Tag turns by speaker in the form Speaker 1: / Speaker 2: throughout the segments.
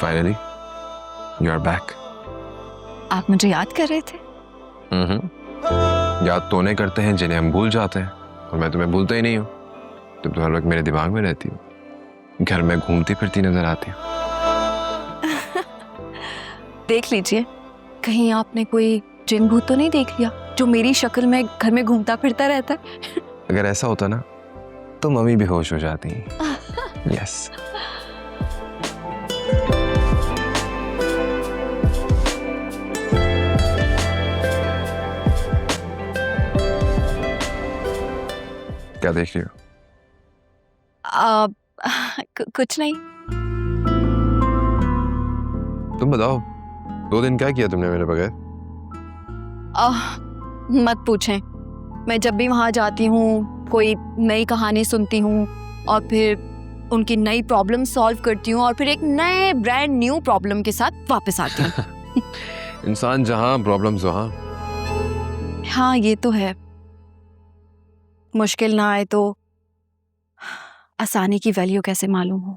Speaker 1: Finally, you are back.
Speaker 2: आप मुझे याद कर रहे थे?
Speaker 1: याद तो नहीं करते हैं जिन्हें हम भूल जाते हैं, और मैं तुम्हें भूलता ही नहीं हूँ। तुम तो हर वक्त मेरे दिमाग में रहती हो, घर में घूमती फिरती नजर आती हो।
Speaker 2: देख लीजिए, कहीं आपने कोई जिन भूत तो नहीं देख लिया जो मेरी शक्ल में घर में घूमता फिरता रहता है।
Speaker 1: अगर ऐसा होता ना तो मम्मी भी होश हो जाती हैं। यस। क्या देख रही हो?
Speaker 2: कुछ नहीं।
Speaker 1: तुम बताओ, 2 दिन क्या किया तुमने मेरे बगैर?
Speaker 2: मत पूछें। मैं जब भी वहां जाती हूँ कोई नई कहानी सुनती हूँ और फिर उनकी नई प्रॉब्लम सॉल्व करती हूँ और फिर एक नए ब्रांड न्यू प्रॉब्लम के साथ वापस आती हूँ।
Speaker 1: इंसान जहां प्रॉब्लम्स वहां।
Speaker 2: हाँ, ये तो है। मुश्किल ना आए तो आसानी की वैल्यू कैसे मालूम हो।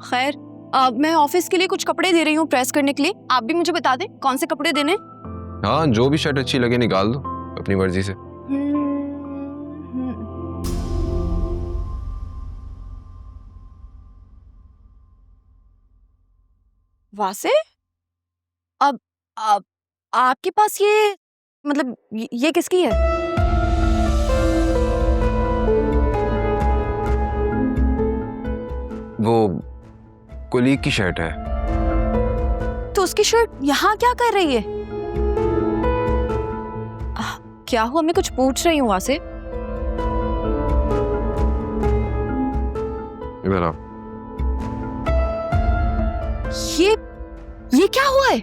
Speaker 2: खैर, मैं ऑफिस के लिए कुछ कपड़े दे रही हूँ प्रेस करने के लिए। आप भी मुझे बता दें कौन से कपड़े देने।
Speaker 1: हाँ, जो भी शर्ट अच्छी लगे निकाल दो अपनी मर्जी से।
Speaker 2: वासे, अब आपके पास ये मतलब ये किसकी है?
Speaker 1: वो कोलीग की शर्ट है।
Speaker 2: तो उसकी शर्ट यहाँ क्या कर रही है? क्या हुआ? मैं कुछ पूछ रही हूँ वासे। ये क्या हुआ है?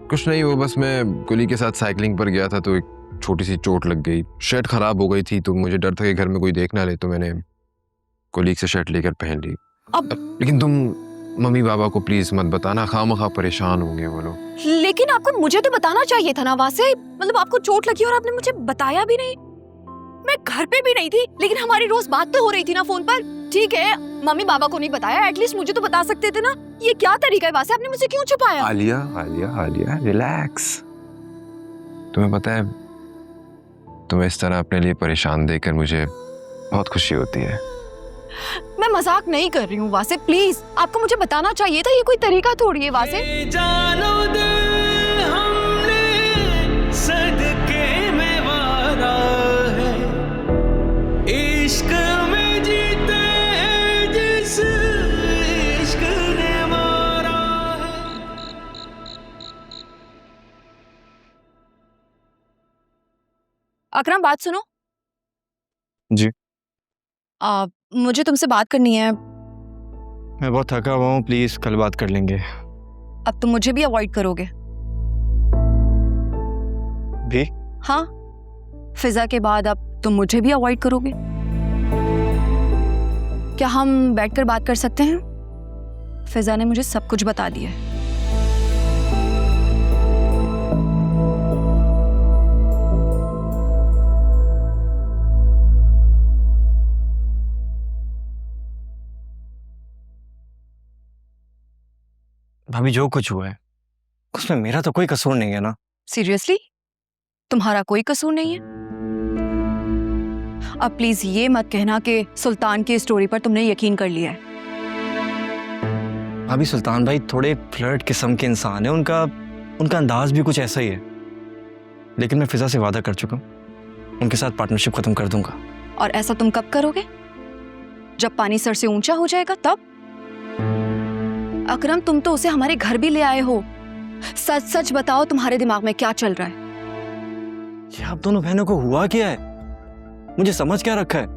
Speaker 1: कुछ नहीं, वो बस मैं कोलीग के साथ साइकिलिंग पर गया था तो एक छोटी सी चोट लग गई। शर्ट खराब हो गई थी तो मुझे डर था कि घर में कोई देख ना ले, तो मैंने कोलीग से शर्ट लेकर पहन ली। लेकिन तुम मम्मी पापा को प्लीज मत बताना, खामखा परेशान होंगे वो लोग।
Speaker 2: लेकिन आपको मुझे तो बताना चाहिए था ना वासे। मतलब आपको चोट लगी और आपने मुझे बताया भी नहीं। मैं घर पे भी नहीं थी, लेकिन हमारी रोज बात तो हो रही थी ना फोन पर। ठीक है, मम्मी पापा को नहीं बताया, एटलीस्ट मुझे तो बता सकते थे ना। ये क्या तरीका है वासे? आपने मुझे क्यों छुपाया?
Speaker 1: आलिया आलिया आलिया रिलैक्स। तुम्हें पता है, तुम्हें इस तरह अपने लिए परेशान देखकर मुझे बहुत खुशी होती है।
Speaker 2: मैं मजाक नहीं कर रही हूँ वासे, प्लीज। आपको मुझे बताना चाहिए था, ये कोई तरीका थोड़ी है वासे।
Speaker 3: जानो दिल हमने सदके में वारा है, इश्क में जीते जिस इश्क ने मारा है।
Speaker 2: अकरम, बात सुनो।
Speaker 4: जी।
Speaker 2: मुझे तुमसे बात करनी है।
Speaker 4: मैं बहुत थका हुआ हूँ, प्लीज कल बात कर लेंगे।
Speaker 2: अब तुम मुझे भी अवॉइड करोगे?
Speaker 4: भी?
Speaker 2: हाँ, फिजा के बाद अब तुम मुझे भी अवॉइड करोगे? क्या हम बैठकर बात कर सकते हैं? फिजा ने मुझे सब कुछ बता दिया है।
Speaker 4: भाभी, जो कुछ हुआ है उसमें मेरा तो कोई कसूर नहीं है ना?
Speaker 2: सीरियसली? तुम्हारा कोई कसूर नहीं है? अब प्लीज ये मत कहना कि सुल्तान की स्टोरी पर तुमने यकीन कर लिया है।
Speaker 4: भाभी, सुल्तान भाई थोड़े फ्लर्ट किस्म के इंसान है, उनका अंदाज भी कुछ ऐसा ही है। लेकिन मैं फिजा से वादा कर चुका हूँ, उनके साथ पार्टनरशिप खत्म कर दूंगा।
Speaker 2: और ऐसा तुम कब करोगे? जब पानी सर से ऊंचा हो जाएगा तब? अकरम, तुम तो उसे हमारे घर भी ले आए हो। सच सच बताओ, तुम्हारे दिमाग में क्या चल रहा है?
Speaker 4: ये आप दोनों बहनों को हुआ क्या है? मुझे समझ क्या रखा है?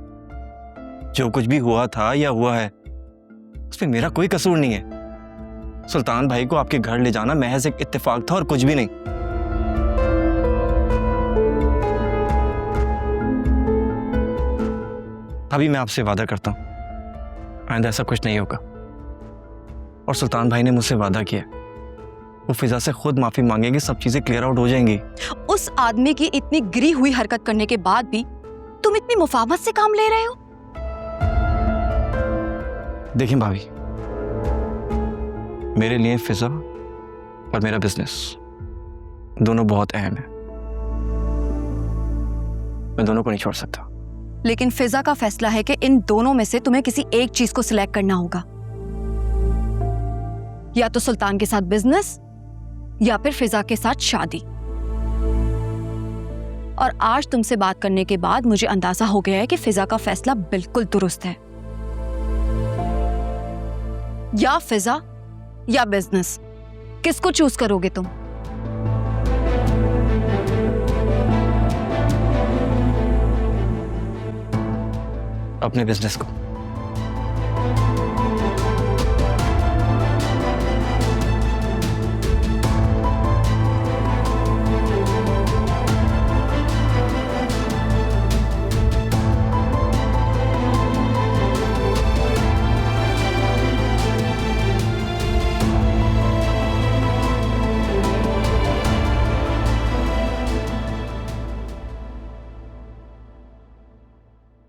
Speaker 4: जो कुछ भी हुआ था या हुआ है उसमें मेरा कोई कसूर नहीं है। सुल्तान भाई को आपके घर ले जाना महज एक इत्तेफाक था और कुछ भी नहीं। अभी मैं आपसे वादा करता हूं, आइंदा ऐसा कुछ नहीं होगा। और सुल्तान भाई ने मुझसे वादा किया, वो फिजा से खुद माफी मांगेंगे, सब चीजें क्लियर आउट हो जाएंगी।
Speaker 2: उस आदमी की इतनी गिरी हुई हरकत करने के बाद भी तुम इतनी मुफावत से काम ले रहे हो?
Speaker 4: देखिए भाभी, मेरे लिए फिजा और मेरा बिजनेस दोनों बहुत अहम है। मैं दोनों को नहीं छोड़ सकता।
Speaker 2: लेकिन फिजा का फैसला है कि इन दोनों में से तुम्हें किसी एक चीज को सिलेक्ट करना होगा, या तो सुल्तान के साथ बिजनेस या फिर फिजा के साथ शादी। और आज तुमसे बात करने के बाद मुझे अंदाजा हो गया है कि फिजा का फैसला बिल्कुल दुरुस्त है। या फिजा या बिजनेस, किसको चूज करोगे तुम?
Speaker 4: अपने बिजनेस को।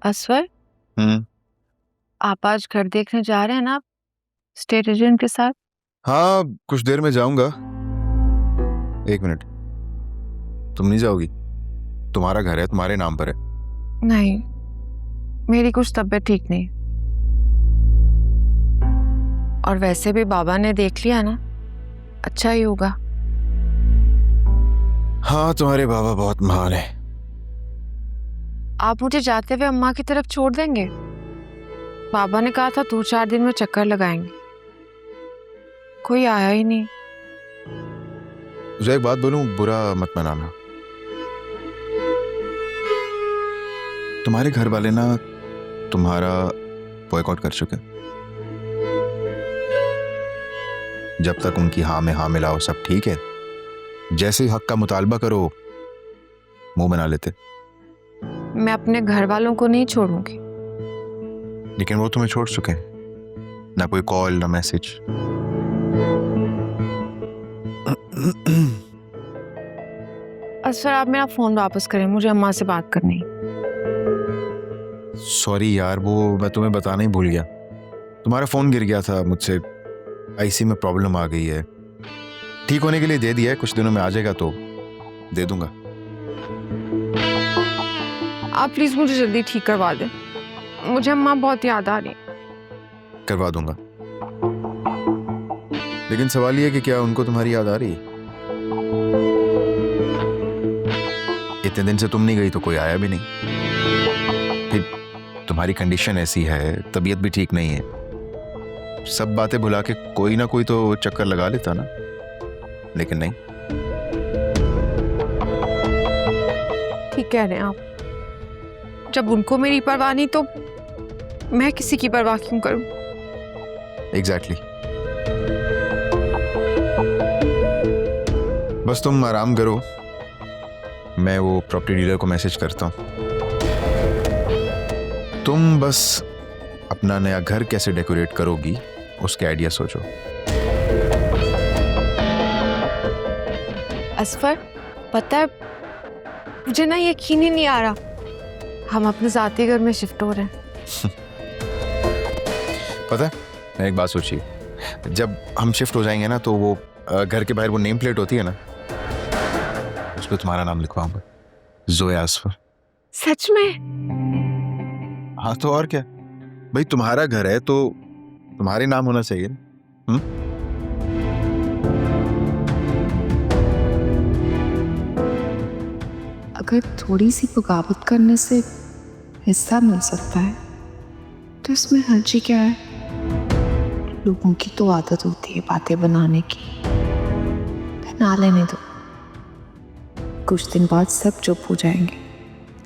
Speaker 5: असवर, आप आज घर देखने जा रहे हैं ना स्टेट एजेंट के साथ?
Speaker 6: हाँ, कुछ देर में जाऊंगा। एक मिनट, तुम नहीं जाओगी? तुम्हारा घर है, तुम्हारे नाम पर है।
Speaker 5: नहीं, मेरी कुछ तबीयत ठीक नहीं, और वैसे भी बाबा ने देख लिया ना, अच्छा ही होगा।
Speaker 6: हाँ, तुम्हारे बाबा बहुत महान है।
Speaker 5: आप मुझे जाते हुए अम्मा की तरफ छोड़ देंगे? बाबा ने कहा था 2-4 दिन में चक्कर लगाएंगे, कोई आया ही नहीं।
Speaker 6: तुझे एक बात बोलूं, बुरा मत मनाना। तुम्हारे घर वाले ना तुम्हारा बॉयकॉट कर चुके। जब तक उनकी हाँ में हाँ मिलाओ सब ठीक है, जैसे ही हक का मुतालबा करो मुंह बना लेते।
Speaker 5: मैं अपने घर वालों को नहीं छोड़ूंगी।
Speaker 6: लेकिन वो तुम्हें छोड़ चुके हैं, ना कोई कॉल ना मैसेज।
Speaker 5: असर, आप मेरा फोन वापस करें, मुझे अम्मा से बात करनी।
Speaker 6: सॉरी यार, वो मैं तुम्हें बताना ही भूल गया। तुम्हारा फोन गिर गया था मुझसे, आईसी में प्रॉब्लम आ गई है। ठीक होने के लिए दे दिया है, कुछ दिनों में आ जाएगा तो दे दूंगा।
Speaker 5: आप प्लीज मुझे जल्दी ठीक करवा दें, मुझे अम्मा बहुत याद आ रही।
Speaker 6: करवा दूंगा, लेकिन सवाल ये है कि क्या उनको तुम्हारी याद आ रही है? इतने दिन से तुम नहीं गई तो कोई आया भी नहीं। फिर तुम्हारी कंडीशन ऐसी है, तबीयत भी ठीक नहीं है, सब बातें भुला के कोई ना कोई तो चक्कर लगा लेता ना, लेकिन नहीं।
Speaker 5: ठीक कह रहे हैं आप, जब उनको मेरी परवाह नहीं तो मैं किसी की परवाह क्यों करूं?
Speaker 6: एग्जैक्टली। बस तुम आराम करो, मैं वो प्रॉपर्टी डीलर को मैसेज करता हूँ। तुम बस अपना नया घर कैसे डेकोरेट करोगी उसके आइडिया सोचो।
Speaker 5: असफर, पता है मुझे ना यकीन ही नहीं आ रहा, हम अपने जाती घर में शिफ्ट हो रहे हैं।
Speaker 6: पता है, मैं एक बात सोची, जब हम शिफ्ट हो जाएंगे ना तो वो घर के बाहर वो नेम प्लेट होती है ना, उस पर तुम्हारा नाम लिखवाऊंगा, जोया असफर।
Speaker 5: सच में?
Speaker 6: हाँ तो और क्या भाई, तुम्हारा घर है तो तुम्हारे नाम होना चाहिए ना।
Speaker 7: अगर थोड़ी सी बगावत करने से हिस्सा मिल सकता है तो इसमें हर्जी क्या है? लोगों की तो आदत होती है बातें बनाने की, ना लेने दो। कुछ दिन बाद सब चुप हो जाएंगे,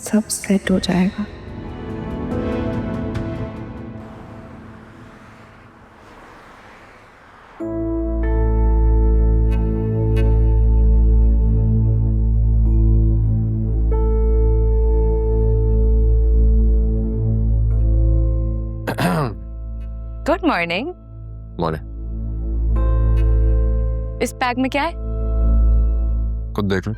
Speaker 7: सब सेट हो जाएगा।
Speaker 2: Good morning.
Speaker 1: मॉर्निंग।
Speaker 2: इस बैग में क्या है?
Speaker 1: खुद देख लो।